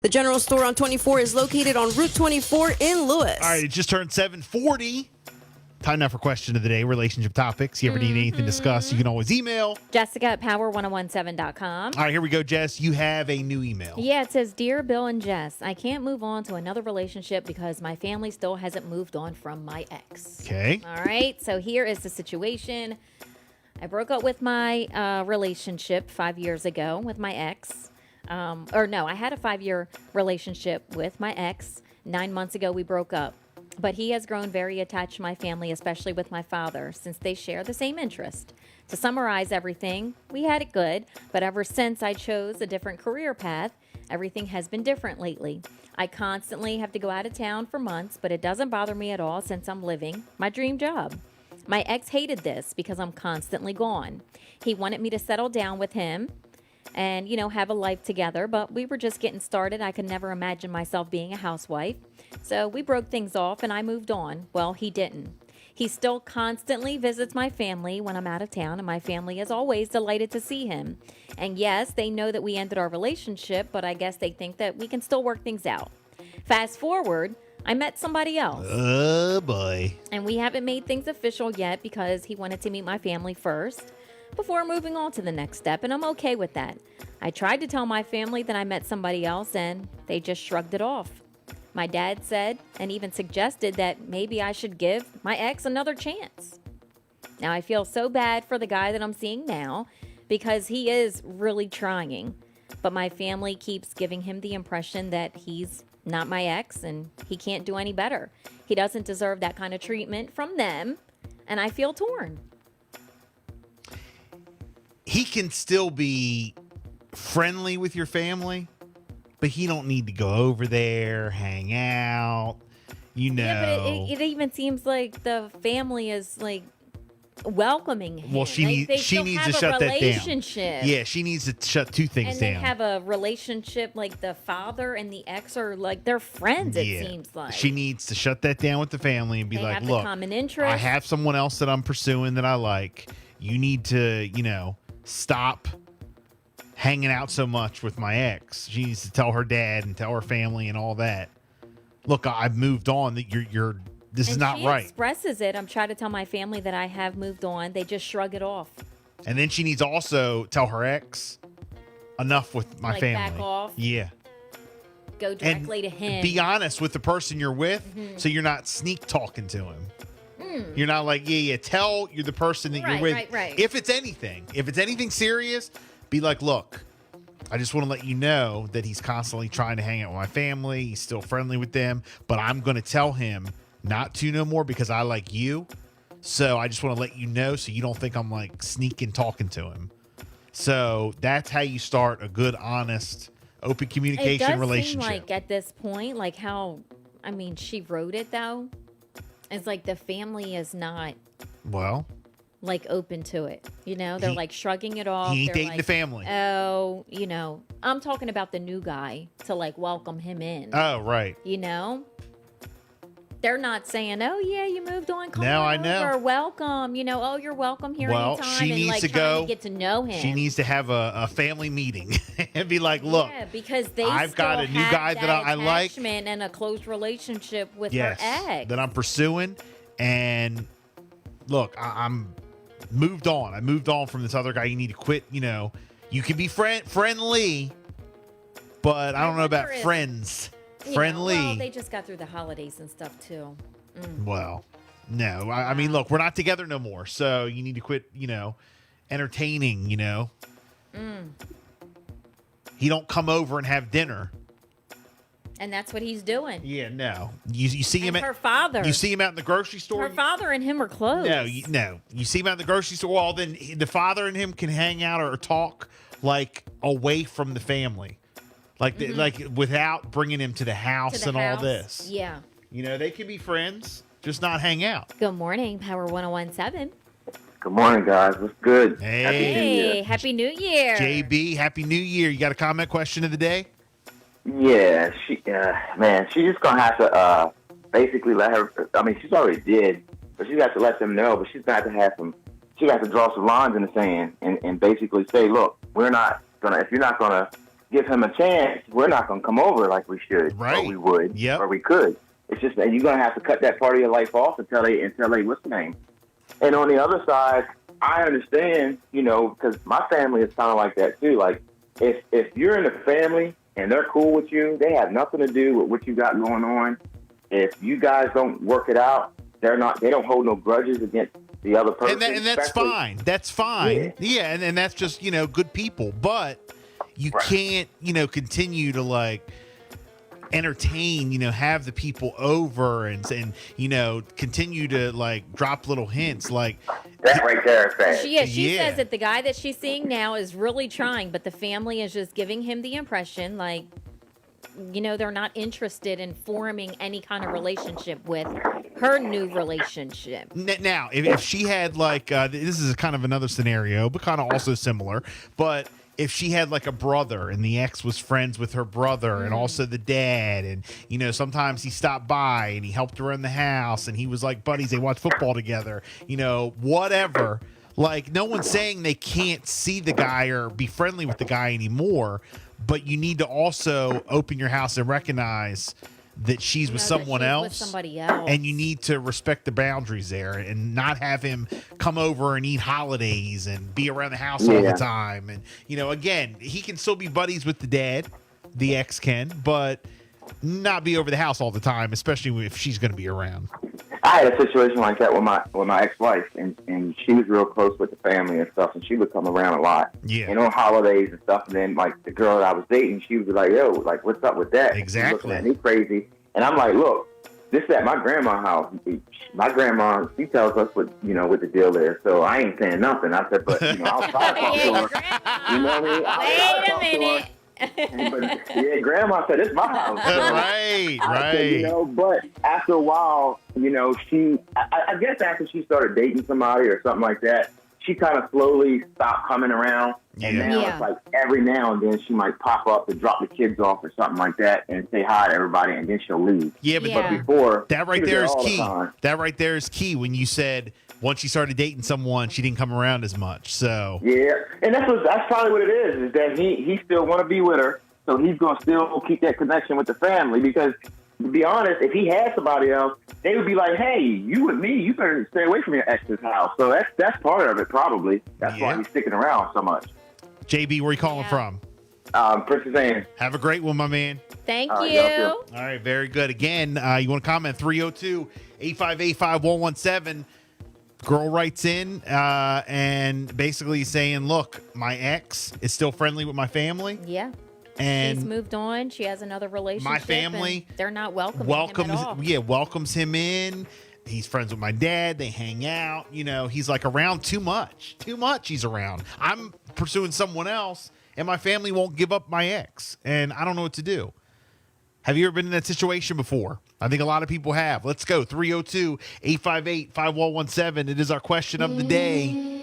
The General Store on 24 is located on Route 24 in Lewis. All right, it just turned 7:40. Time now for question of the day, relationship topics. You ever need anything discussed, you can always email. Jessica at power1017.com. All right, here we go, Jess. You have a new email. Yeah, it says, Dear Bill and Jess, I can't move on to another relationship because my family still hasn't moved on from my ex. Okay. All right, so here is the situation. I broke up with my relationship 5 years ago with my ex. I had a 5-year relationship with my ex. 9 months ago, we broke up. But he has grown very attached to my family, especially with my father, since they share the same interest. To summarize everything, we had it good, but ever since I chose a different career path, everything has been different lately. I constantly have to go out of town for months, but it doesn't bother me at all since I'm living my dream job. My ex hated this because I'm constantly gone. He wanted me to settle down with him and, have a life together, but we were just getting started. I could never imagine myself being a housewife. So we broke things off and I moved on. Well, he didn't. He still constantly visits my family when I'm out of town, and my family is always delighted to see him. And yes, they know that we ended our relationship, but I guess they think that we can still work things out. Fast forward, I met somebody else. Oh, boy. And we haven't made things official yet because he wanted to meet my family first before moving on to the next step, and I'm okay with that. I tried to tell my family that I met somebody else, and they just shrugged it off. My dad said and even suggested that maybe I should give my ex another chance. Now, I feel so bad for the guy that I'm seeing now because he is really trying, but my family keeps giving him the impression that he's not my ex and he can't do any better. He doesn't deserve that kind of treatment from them, and I feel torn. He can still be friendly with your family, but he don't need to go over there, hang out, Yeah, but it even seems like the family is like welcoming him. Well, she needs to shut that down. Yeah, she needs to shut two things and down. And they have a relationship like the father and the ex are like they're friends. It seems like she needs to shut that down with the family and be like, "Look, common interest. I have someone else that I'm pursuing that I like. You need to, stop hanging out so much with my ex." She needs to tell her dad and tell her family and all that. Look, I've moved on. That this is not right. She expresses it. I'm trying to tell my family that I have moved on. They just shrug it off. And then she needs to also tell her ex, enough with my family. Back off. Yeah. Go directly to him. Be honest with the person you're with, so you're not sneak talking to him. You're not like, tell you're the person that you're with. Right. If it's anything serious, be like, look, I just want to let you know that he's constantly trying to hang out with my family. He's still friendly with them, but I'm going to tell him not to no more because I like you. So I just want to let you know so you don't think I'm like sneaking talking to him. So that's how you start a good, honest, open communication relationship. Seem like at this point, like how, she wrote it though. It's like the family is not like open to it. They're like shrugging it off. He ain't They're dating like, the family. Oh, I'm talking about the new guy to like welcome him in. Oh, right. They're not saying, "Oh yeah, you moved on. Come now on I know. over. Welcome. Oh, you're welcome here anytime." She and needs like to trying go. to get to know him. She needs to have a family meeting and be like, "Look, because I've got a new guy that I like, and a close relationship with yes, her ex that I'm pursuing, and look, I'm moved on. I moved on from this other guy. You need to quit. You can be friendly, but I don't know about friends." Friendly. Well, they just got through the holidays and stuff too. Well, no. I mean, look, we're not together no more, so you need to quit, entertaining, He don't come over and have dinner. And that's what he's doing. Yeah, no. You see him and her father. You see him out in the grocery store. Her father and him are close. No. You see him out in the grocery store. Well, then the father and him can hang out or talk like away from the family. Like without bringing him to the house all this. Yeah. They can be friends, just not hang out. Good morning, Power 1017. Good morning, guys. What's good? Hey. Happy New Year. JB, Happy New Year. You got a comment question of the day? Yeah, she's just going to have to basically let her, she's already did, but she's got to let them know, but she's got to have some, she got to draw some lines in the sand and basically say, look, we're not going to, if you're not going to give him a chance, we're not going to come over like we should, Right. or we would, Yep. or we could. It's just that you're going to have to cut that part of your life off until they what's the name? And on the other side, I understand, you know, because my family is kind of like that too. Like, if you're in a family and they're cool with you, they have nothing to do with what you got going on. If you guys don't work it out, they don't hold no grudges against the other person. And that's especially- fine. That's fine. Yeah, and that's just, you know, good people. But you can't, you know, continue to like entertain, you know, have the people over and you know, continue to like drop little hints like that right there is bad. She Yeah. says that the guy that she's seeing now is really trying, but the family is just giving him the impression like, you know, they're not interested in forming any kind of relationship with her new relationship. now if she had like this is kind of another scenario but kind of also similar, but if she had like a brother and the ex was friends with her brother and also the dad, and you know, sometimes he stopped by and he helped her in the house and he was like buddies, they watched football together, you know, whatever. Like, no one's saying they can't see the guy or be friendly with the guy anymore, but you need to also open your house and recognize that she's with You know, that someone she's else, with somebody else. and you need to respect the boundaries there and not have him come over and eat holidays and be around the house all the Yeah. time. And, you know, again, he can still be buddies with the dad, the ex can, but not be over the house all the time, especially if she's going to be around. I had a situation like that with my ex-wife, and she was real close with the family and stuff, and she would come around a lot. Yeah. And on holidays and stuff, and then like the girl that I was dating, she would be like, "Yo, like what's up with that?" Exactly. She looking at me crazy, and I'm like, "Look, this is at my grandma's house. My grandma, she tells us what what the deal is. So I ain't saying nothing." I said, "But I'll try to talk to her." You know what I mean? I'll try to Wait a talk to her. minute. But yeah, grandma said it's my house. So Right, I said, right. but after a while, I guess after she started dating somebody or something like that, she kind of slowly stopped coming around. And Yeah. now Yeah. it's like every now and then she might pop up to drop the kids off or something like that and say hi to everybody, and then she'll leave. Yeah, but Yeah. Before, that right she was there is all the key. time. That right there is key when you said once she started dating someone, she didn't come around as much. So, Yeah, and that's probably what it is that he still want to be with her, so he's gonna still keep that connection with the family. Because to be honest, if he had somebody else, they would be like, "Hey, you and me, you better stay away from your ex's house." So that's part of it, probably. That's why Yeah. he's sticking around so much. JB, where you calling Yeah. from? Princess Anne. Have a great one, my man. Thank All right, you. y'all too. All right, very good. Again, you want to comment, 302-858-5117. Girl writes in and basically saying, look, my ex is still friendly with my family. Yeah. And She's moved on. She has another relationship. family and they're not welcoming him at all. welcomes him in. He's friends with my dad. They hang out. You know, he's like around too much. Too much he's around. I'm pursuing someone else, and my family won't give up my ex, and I don't know what to do. Have you ever been in that situation before? I think a lot of people have. Let's go. 302-858-5117. It is our question of the day.